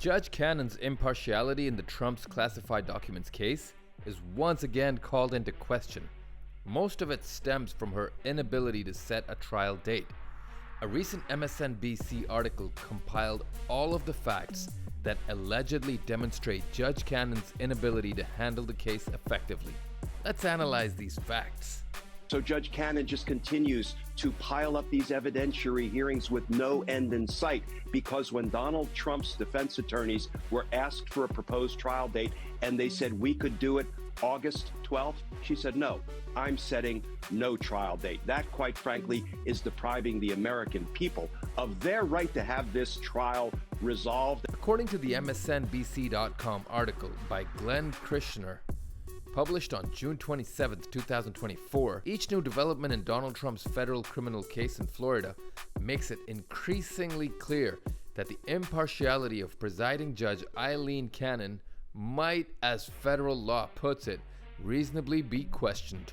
Judge Cannon's impartiality in the Trump's classified documents case is once again called into question. Most of it stems from her inability to set a trial date. A recent MSNBC article compiled all of the facts that allegedly demonstrate Judge Cannon's inability to handle the case effectively. Let's analyze these facts. So Judge Cannon just continues to pile up these evidentiary hearings with no end in sight, because when Donald Trump's defense attorneys were asked for a proposed trial date and they said we could do it August 12th, she said, no, I'm setting no trial date. That, quite frankly, is depriving the American people of their right to have this trial resolved. According to the MSNBC.com article by Glenn Kirschner, published on June 27, 2024, each new development in Donald Trump's federal criminal case in Florida makes it increasingly clear that the impartiality of presiding Judge Aileen Cannon might, as federal law puts it, reasonably be questioned.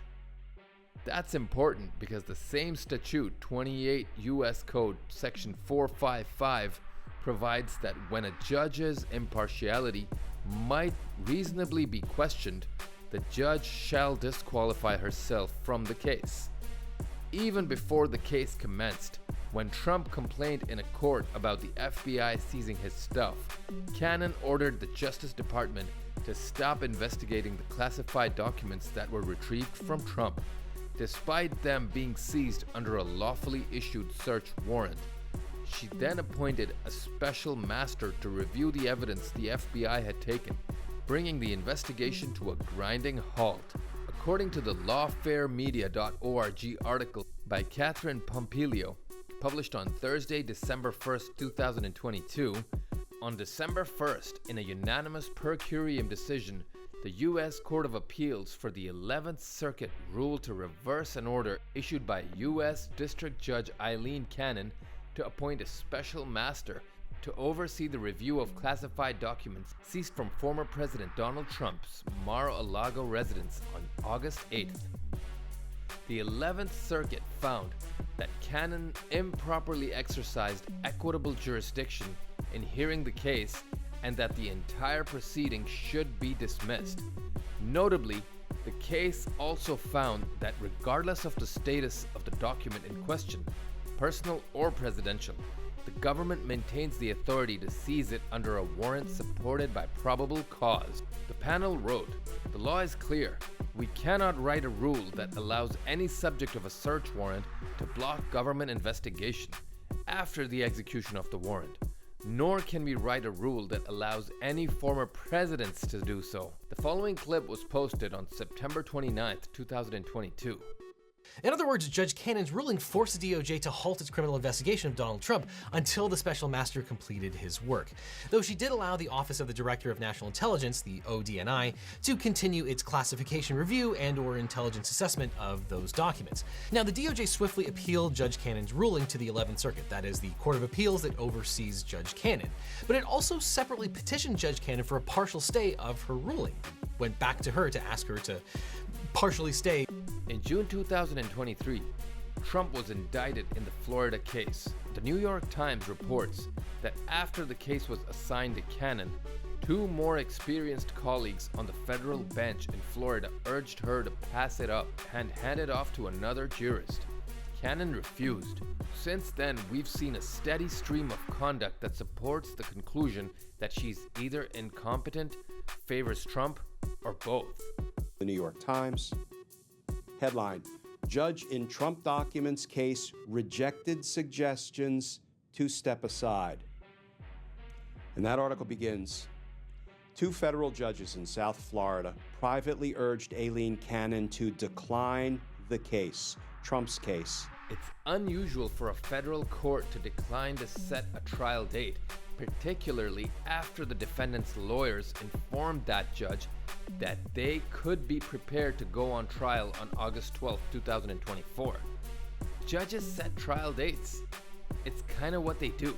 That's important because the same statute, 28 U.S. Code Section 455, provides that when a judge's impartiality might reasonably be questioned, the judge shall disqualify herself from the case. Even before the case commenced, when Trump complained in a court about the FBI seizing his stuff, Cannon ordered the Justice Department to stop investigating the classified documents that were retrieved from Trump, despite them being seized under a lawfully issued search warrant. She then appointed a special master to review the evidence the FBI had taken, bringing the investigation to a grinding halt. According to the lawfaremedia.org article by Catherine Pompilio, published on Thursday, December 1st, 2022, on December 1st, in a unanimous per curiam decision, the U.S. Court of Appeals for the 11th Circuit ruled to reverse an order issued by U.S. District Judge Aileen Cannon to appoint a special master to oversee the review of classified documents seized from former President Donald Trump's Mar-a-Lago residence on August 8th. The 11th Circuit found that Cannon improperly exercised equitable jurisdiction in hearing the case and that the entire proceeding should be dismissed. Notably, the case also found that regardless of the status of the document in question, personal or presidential, the government maintains the authority to seize it under a warrant supported by probable cause. The panel wrote, "The law is clear. We cannot write a rule that allows any subject of a search warrant to block government investigation after the execution of the warrant. Nor can we write a rule that allows any former presidents to do so." The following clip was posted on September 29, 2022. In other words, Judge Cannon's ruling forced the DOJ to halt its criminal investigation of Donald Trump until the special master completed his work. Though she did allow the Office of the Director of National Intelligence, the ODNI, to continue its classification review and/or intelligence assessment of those documents. Now, the DOJ swiftly appealed Judge Cannon's ruling to the 11th Circuit, that is, the Court of Appeals that oversees Judge Cannon. But it also separately petitioned Judge Cannon for a partial stay of her ruling. Went back to her to ask her to partially stay. In June 2023, Trump was indicted in the Florida case. The New York Times reports that after the case was assigned to Cannon, two more experienced colleagues on the federal bench in Florida urged her to pass it up and hand it off to another jurist. Cannon refused. Since then, we've seen a steady stream of conduct that supports the conclusion that she's either incompetent, favors Trump, or both. The New York Times. Headline: Judge in Trump documents case rejected suggestions to step aside. And that article begins, two federal judges in South Florida privately urged Aileen Cannon to decline the case, Trump's case. It's unusual for a federal court to decline to set a trial date, particularly after the defendant's lawyers informed that judge that they could be prepared to go on trial on August 12, 2024. Judges set trial dates. It's kind of what they do.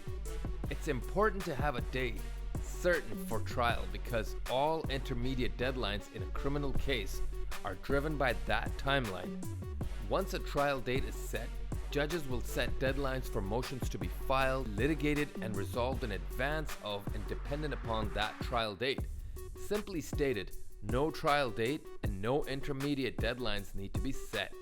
It's important to have a date certain for trial because all intermediate deadlines in a criminal case are driven by that timeline. Once a trial date is set, Judges will set deadlines for motions to be filed, litigated, and resolved in advance of and dependent upon that trial date. Simply stated, no trial date and no intermediate deadlines need to be set.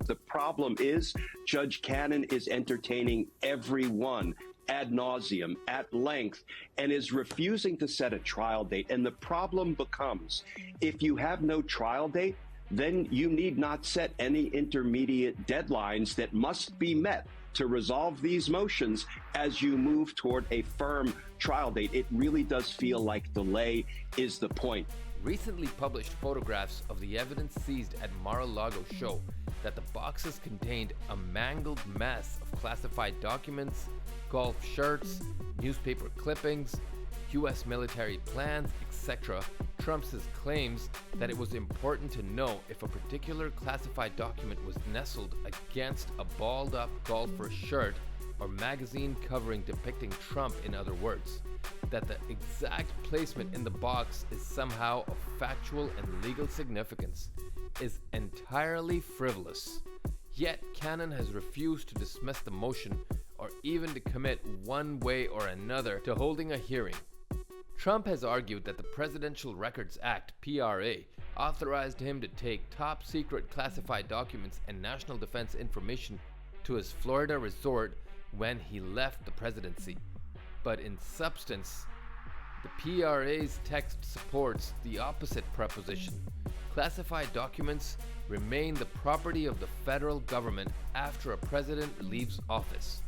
The problem is Judge Cannon is entertaining everyone ad nauseum, at length, and is refusing to set a trial date. And the problem becomes, if you have no trial date, then you need not set any intermediate deadlines that must be met to resolve these motions as you move toward a firm trial date. It really does feel like delay is the point. Recently published photographs of the evidence seized at Mar-a-Lago show that the boxes contained a mangled mess of classified documents, golf shirts, newspaper clippings, U.S. military plans, etc. Trump's claims that it was important to know if a particular classified document was nestled against a balled-up golfer shirt or magazine covering depicting Trump, in other words. That the exact placement in the box is somehow of factual and legal significance is entirely frivolous. Yet Cannon has refused to dismiss the motion or even to commit one way or another to holding a hearing. Trump has argued that the Presidential Records Act, PRA, authorized him to take top-secret classified documents and national defense information to his Florida resort when he left the presidency. But in substance, the PRA's text supports the opposite proposition. Classified documents remain the property of the federal government after a president leaves office.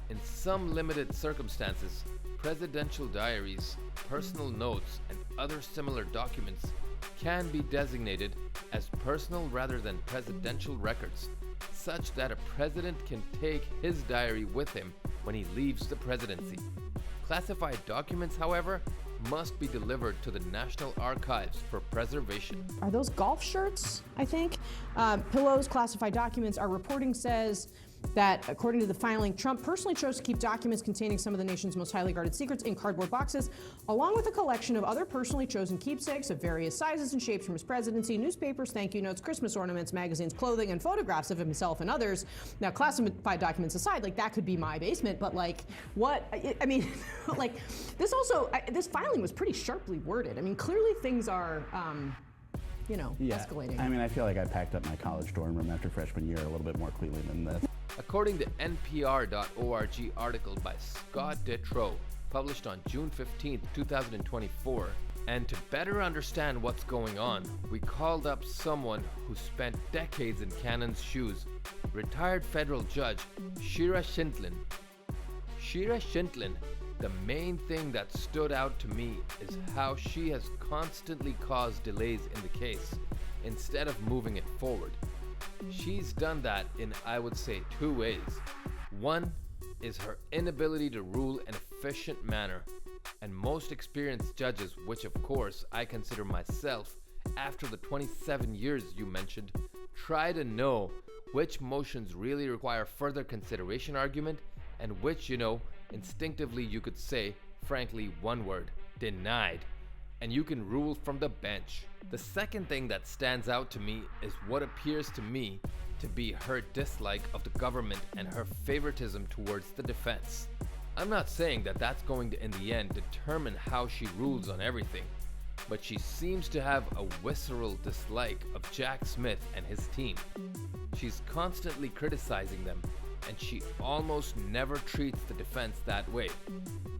In some limited circumstances, presidential diaries, personal notes, and other similar documents can be designated as personal rather than presidential records, such that a president can take his diary with him when he leaves the presidency. Classified documents, however, must be delivered to the National Archives for preservation. Are those golf shirts, I think? Pillows, classified documents. Our reporting says that, according to the filing, Trump personally chose to keep documents containing some of the nation's most highly guarded secrets in cardboard boxes, along with a collection of other personally chosen keepsakes of various sizes and shapes from his presidency, newspapers, thank you notes, Christmas ornaments, magazines, clothing, and photographs of himself and others. Now, classified documents aside, like, that could be my basement, but, like, what, I mean, like, this also, this filing was pretty sharply worded. I mean, clearly things are, escalating. I mean, I feel like I packed up my college dorm room after freshman year a little bit more cleanly than this. According to NPR.org article by Scott Detrow, published on June 15, 2024, and to better understand what's going on, we called up someone who spent decades in Cannon's shoes, retired federal judge Shira Scheindlin. Shira Scheindlin, the main thing that stood out to me is how she has constantly caused delays in the case instead of moving it forward. She's done that in, I would say, two ways. One is her inability to rule in an efficient manner, and most experienced judges, which of course I consider myself, after the 27 years you mentioned, try to know which motions really require further consideration argument and which, instinctively you could say, frankly, one word, denied, and you can rule from the bench. The second thing that stands out to me is what appears to me to be her dislike of the government and her favoritism towards the defense. I'm not saying that that's going to, in the end, determine how she rules on everything, but she seems to have a visceral dislike of Jack Smith and his team. She's constantly criticizing them, and she almost never treats the defense that way.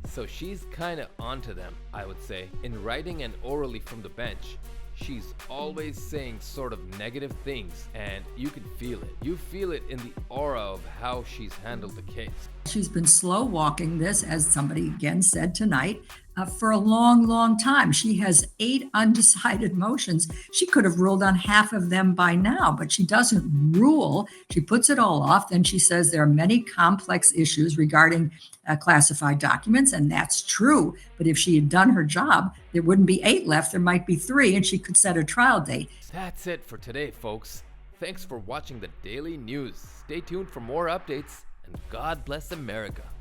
So she's kinda onto them, I would say. In writing and orally from the bench, she's always saying sort of negative things, and you can feel it. You feel it in the aura of how she's handled the case. She's been slow walking this, as somebody again said tonight, for a long, long time. She has 8 undecided motions. She could have ruled on half of them by now, but she doesn't rule. She puts it all off. Then she says there are many complex issues regarding classified documents, and that's true. But if she had done her job, there wouldn't be 8 left. There might be 3, and she could set a trial date. That's it for today, folks. Thanks for watching the Daily News. Stay tuned for more updates, and God bless America.